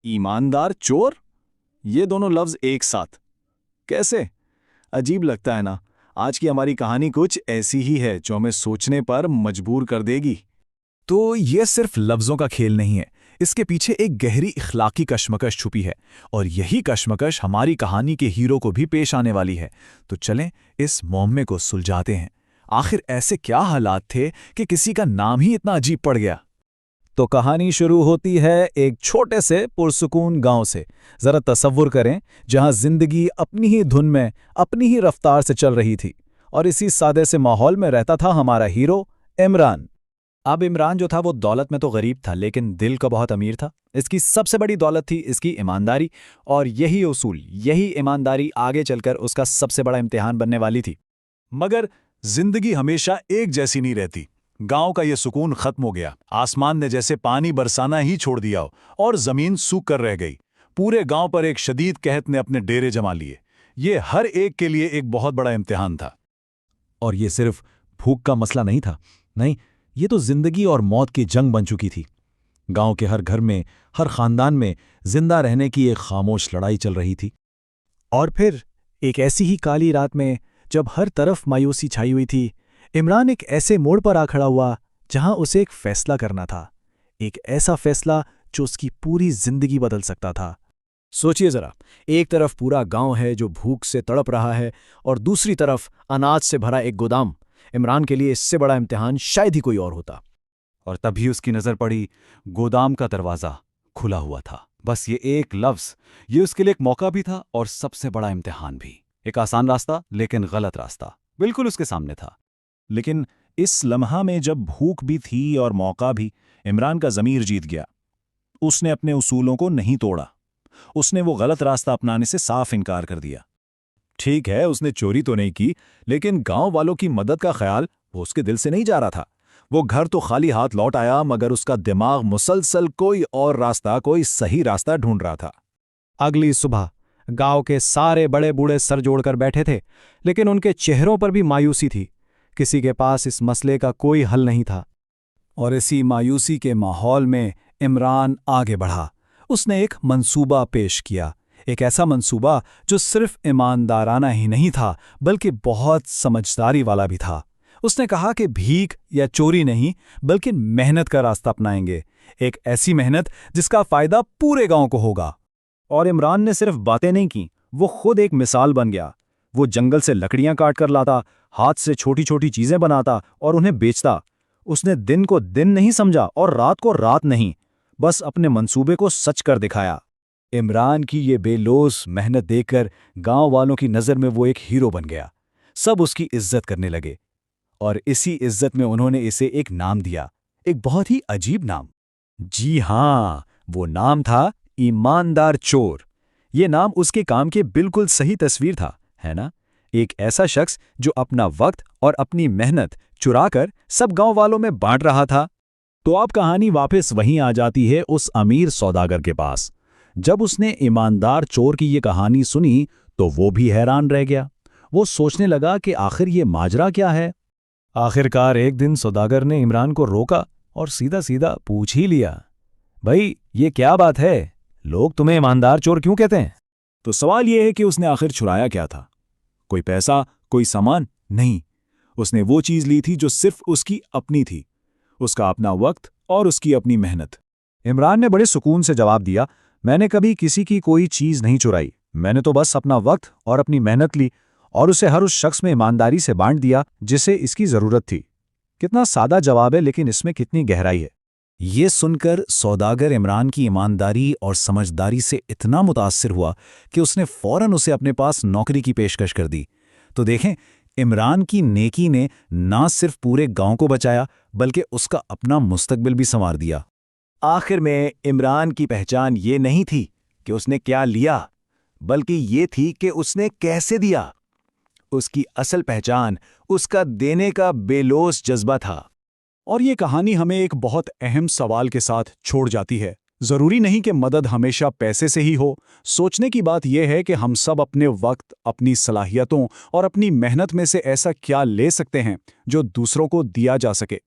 ईमानदार चोर, ये दोनों लफ्ज एक साथ कैसे? अजीब लगता है ना। आज की हमारी कहानी कुछ ऐसी ही है जो हमें सोचने पर मजबूर कर देगी। तो ये सिर्फ लफ्ज़ों का खेल नहीं है, इसके पीछे एक गहरी इखलाकी कशमकश छुपी है, और यही कशमकश हमारी कहानी के हीरो को भी पेश आने वाली है। तो चलें इस मुअम्मे को सुलझाते हैं। आखिर ऐसे क्या हालात थे कि किसी का नाम ही इतना अजीब पड़ गया? तो कहानी शुरू होती है एक छोटे से पुरसुकून गांव से। जरा तसव्वुर करें, जहां जिंदगी अपनी ही धुन में अपनी ही रफ्तार से चल रही थी, और इसी सादे से माहौल में रहता था हमारा हीरो इमरान। अब इमरान जो था वो दौलत में तो गरीब था, लेकिन दिल का बहुत अमीर था। इसकी सबसे बड़ी दौलत थी इसकी ईमानदारी, और यही उसूल, यही ईमानदारी आगे चलकर उसका सबसे बड़ा इम्तिहान बनने वाली थी। मगर जिंदगी हमेशा एक जैसी नहीं रहती। गांव का ये सुकून खत्म हो गया। आसमान ने जैसे पानी बरसाना ही छोड़ दिया हो और जमीन सूख कर रह गई। पूरे गांव पर एक शदीद कहत ने अपने डेरे जमा लिए। ये हर एक के लिए एक बहुत बड़ा इम्तिहान था। और ये सिर्फ भूख का मसला नहीं था, नहीं, ये तो जिंदगी और मौत की जंग बन चुकी थी। गांव के हर घर में, हर खानदान में जिंदा रहने की एक खामोश लड़ाई चल रही थी। और फिर एक ऐसी ही काली रात में, जब हर तरफ मायूसी छाई हुई थी, इमरान एक ऐसे मोड़ पर आ खड़ा हुआ जहां उसे एक फैसला करना था। एक ऐसा फैसला जो उसकी पूरी जिंदगी बदल सकता था। सोचिए जरा, एक तरफ पूरा गांव है जो भूख से तड़प रहा है, और दूसरी तरफ अनाज से भरा एक गोदाम। इमरान के लिए इससे बड़ा इम्तिहान शायद ही कोई और होता। और तभी उसकी नजर पड़ी, गोदाम का दरवाजा खुला हुआ था। बस ये एक लफ्ज, ये उसके लिए एक मौका भी था और सबसे बड़ा इम्तिहान भी। एक आसान रास्ता, लेकिन गलत रास्ता बिल्कुल उसके सामने था। लेकिन इस लम्हा में जब भूख भी थी और मौका भी, इमरान का ज़मीर जीत गया। उसने अपने उसूलों को नहीं तोड़ा। उसने वो गलत रास्ता अपनाने से साफ इनकार कर दिया। ठीक है, उसने चोरी तो नहीं की, लेकिन गांव वालों की मदद का ख्याल वो उसके दिल से नहीं जा रहा था। वो घर तो खाली हाथ लौट आया, मगर उसका दिमाग मुसलसल कोई और रास्ता, कोई सही रास्ता ढूंढ रहा था। अगली सुबह गांव के सारे बड़े बूढ़े सर जोड़कर बैठे थे, लेकिन उनके चेहरों पर भी मायूसी थी। किसी के पास इस मसले का कोई हल नहीं था। और इसी मायूसी के माहौल में इमरान आगे बढ़ा। उसने एक मंसूबा पेश किया, एक ऐसा मंसूबा जो सिर्फ ईमानदाराना ही नहीं था, बल्कि बहुत समझदारी वाला भी था। उसने कहा कि भीख या चोरी नहीं, बल्कि मेहनत का रास्ता अपनाएंगे। एक ऐसी मेहनत जिसका फायदा पूरे गांव को होगा। और इमरान ने सिर्फ बातें नहीं की, वो खुद एक मिसाल बन गया। वो जंगल से लकड़ियां काट कर लाता, हाथ से छोटी छोटी चीजें बनाता और उन्हें बेचता। उसने दिन को दिन नहीं समझा और रात को रात नहीं, बस अपने मंसूबे को सच कर दिखाया। इमरान की ये बेलोस मेहनत देखकर गांव वालों की नज़र में वो एक हीरो बन गया। सब उसकी इज्जत करने लगे, और इसी इज्जत में उन्होंने इसे एक नाम दिया, एक बहुत ही अजीब नाम। जी हां, वो नाम था ईमानदार चोर। ये नाम उसके काम के बिल्कुल सही तस्वीर था, है ना? एक ऐसा शख्स जो अपना वक्त और अपनी मेहनत चुराकर सब गांव वालों में बांट रहा था। तो अब कहानी वापस वहीं आ जाती है, उस अमीर सौदागर के पास। जब उसने ईमानदार चोर की ये कहानी सुनी तो वो भी हैरान रह गया। वो सोचने लगा कि आखिर ये माजरा क्या है। आखिरकार एक दिन सौदागर ने इमरान को रोका और सीधा सीधा पूछ ही लिया, भाई ये क्या बात है? लोग तुम्हें ईमानदार चोर क्यों कहते हैं? तो सवाल ये है कि उसने आखिर चुराया क्या था? कोई पैसा, कोई सामान? नहीं, उसने वो चीज ली थी जो सिर्फ उसकी अपनी थी, उसका अपना वक्त और उसकी अपनी मेहनत। इमरान ने बड़े सुकून से जवाब दिया, मैंने कभी किसी की कोई चीज नहीं चुराई। मैंने तो बस अपना वक्त और अपनी मेहनत ली और उसे हर उस शख्स में ईमानदारी से बांट दिया जिसे इसकी जरूरत थी। कितना सादा जवाब है, लेकिन इसमें कितनी गहराई है। ये सुनकर सौदागर इमरान की ईमानदारी और समझदारी से इतना मुतासिर हुआ कि उसने फौरन उसे अपने पास नौकरी की पेशकश कर दी। तो देखें, इमरान की नेकी ने ना सिर्फ पूरे गांव को बचाया, बल्कि उसका अपना मुस्तकबिल भी संवार दिया। आखिर में इमरान की पहचान ये नहीं थी कि उसने क्या लिया, बल्कि ये थी कि उसने कैसे दिया। उसकी असल पहचान उसका देने का बेलोस जज्बा था। और ये कहानी हमें एक बहुत अहम सवाल के साथ छोड़ जाती है। जरूरी नहीं कि मदद हमेशा पैसे से ही हो। सोचने की बात यह है कि हम सब अपने वक्त, अपनी सलाहियतों और अपनी मेहनत में से ऐसा क्या ले सकते हैं जो दूसरों को दिया जा सके।